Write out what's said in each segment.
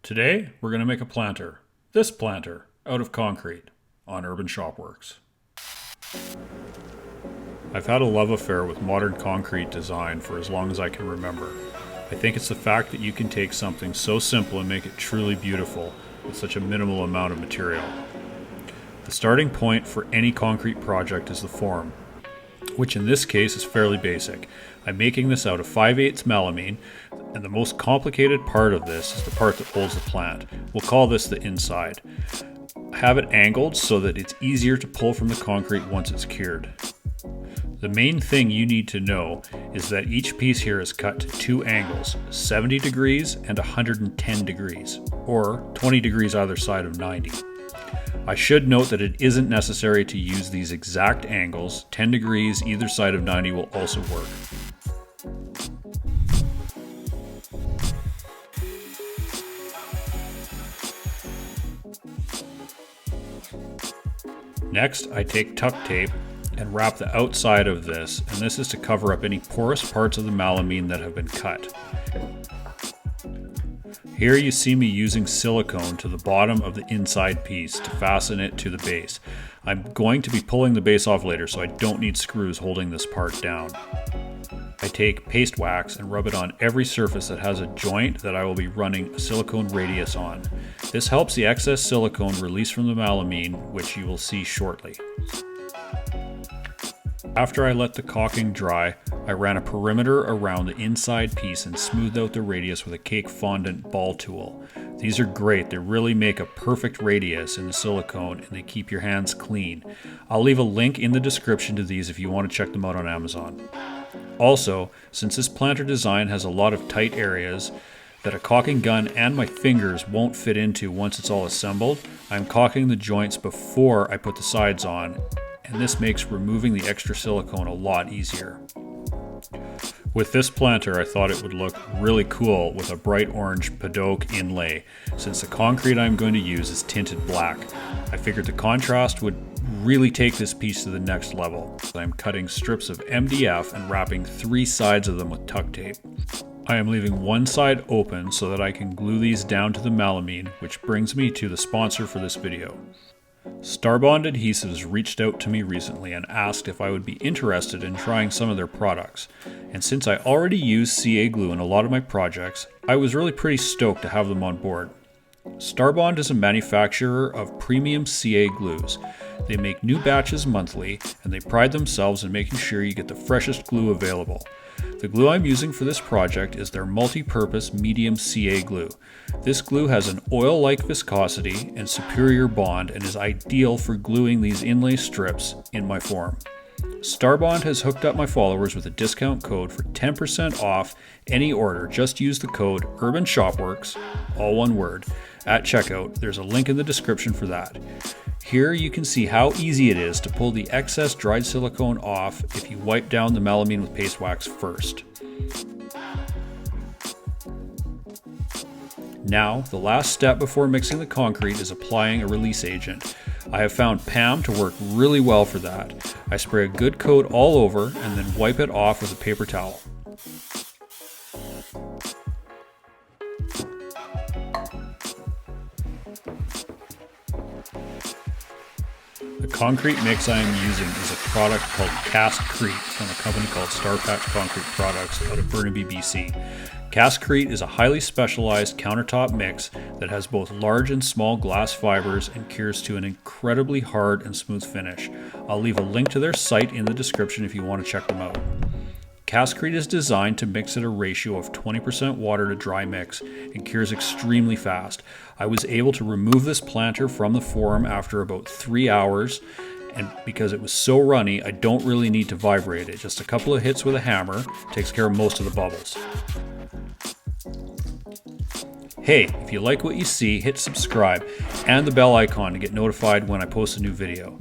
Today, we're going to make a planter, this planter, out of concrete on Urban Shopworks. I've had a love affair with modern concrete design for as long as I can remember. I think it's the fact that you can take something so simple and make it truly beautiful with such a minimal amount of material. The starting point for any concrete project is the form, which in this case is fairly basic. I'm making this out of 5/8 melamine, and the most complicated part of this is the part that holds the plant. We'll call this the inside. I have it angled so that it's easier to pull from the concrete once it's cured. The main thing you need to know is that each piece here is cut to two angles, 70 degrees and 110 degrees, or 20 degrees either side of 90. I should note that it isn't necessary to use these exact angles. 10 degrees either side of 90 will also work. Next, I take duct tape and wrap the outside of this, and this is to cover up any porous parts of the melamine that have been cut. Here you see me using silicone to the bottom of the inside piece to fasten it to the base. I'm going to be pulling the base off later, so I don't need screws holding this part down. I take paste wax and rub it on every surface that has a joint that I will be running a silicone radius on. This helps the excess silicone release from the melamine, which you will see shortly. After I let the caulking dry, I ran a perimeter around the inside piece and smoothed out the radius with a cake fondant ball tool. These are great, they really make a perfect radius in the silicone and they keep your hands clean. I'll leave a link in the description to these if you want to check them out on Amazon. Also, since this planter design has a lot of tight areas that a caulking gun and my fingers won't fit into once it's all assembled, I'm caulking the joints before I put the sides on, and this makes removing the extra silicone a lot easier. With this planter, I thought it would look really cool with a bright orange padauk inlay, since the concrete I'm going to use is tinted black. I figured the contrast would really take this piece to the next level. I'm cutting strips of MDF and wrapping 3 sides of them with duct tape. I am leaving one side open so that I can glue these down to the melamine, which brings me to the sponsor for this video. Starbond Adhesives reached out to me recently and asked if I would be interested in trying some of their products. And since I already use CA glue in a lot of my projects, I was really pretty stoked to have them on board. Starbond is a manufacturer of premium CA glues. They make new batches monthly, and they pride themselves in making sure you get the freshest glue available. The glue I'm using for this project is their multi-purpose medium CA glue. This glue has an oil-like viscosity and superior bond and is ideal for gluing these inlay strips in my form. Starbond has hooked up my followers with a discount code for 10% off any order. Just use the code URBANSHOPWORKS, all one word, at checkout. There's a link in the description for that. Here you can see how easy it is to pull the excess dried silicone off if you wipe down the melamine with paste wax first. Now, the last step before mixing the concrete is applying a release agent. I have found PAM to work really well for that. I spray a good coat all over and then wipe it off with a paper towel. The concrete mix I am using is a product called Castcrete from a company called Starpatch Concrete Products out of Burnaby, BC. Castcrete is a highly specialized countertop mix that has both large and small glass fibers and cures to an incredibly hard and smooth finish. I'll leave a link to their site in the description if you want to check them out. Castcrete is designed to mix at a ratio of 20% water to dry mix and cures extremely fast. I was able to remove this planter from the form after about 3 hours, and because it was so runny, I don't really need to vibrate it. Just a couple of hits with a hammer takes care of most of the bubbles. Hey, if you like what you see, hit subscribe and the bell icon to get notified when I post a new video.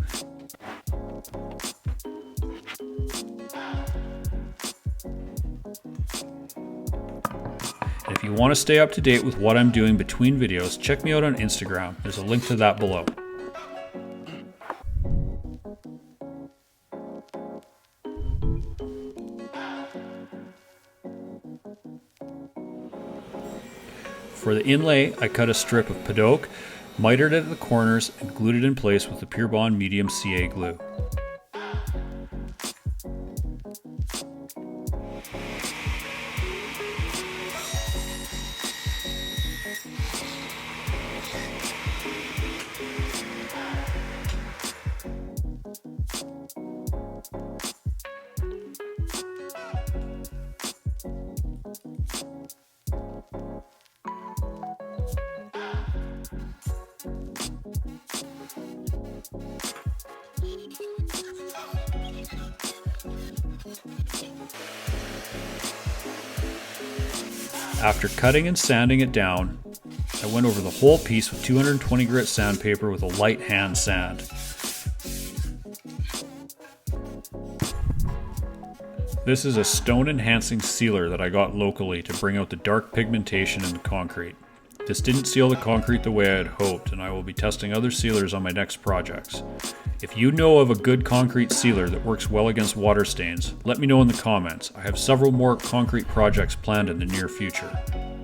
And if you want to stay up to date with what I'm doing between videos, check me out on Instagram. There's a link to that below. For the inlay, I cut a strip of padauk, mitered it at the corners, and glued it in place with the Pure Bond medium CA glue. After cutting and sanding it down, I went over the whole piece with 220 grit sandpaper with a light hand sand. This is a stone enhancing sealer that I got locally to bring out the dark pigmentation in the concrete. This didn't seal the concrete the way I had hoped, and I will be testing other sealers on my next projects. If you know of a good concrete sealer that works well against water stains, let me know in the comments. I have several more concrete projects planned in the near future.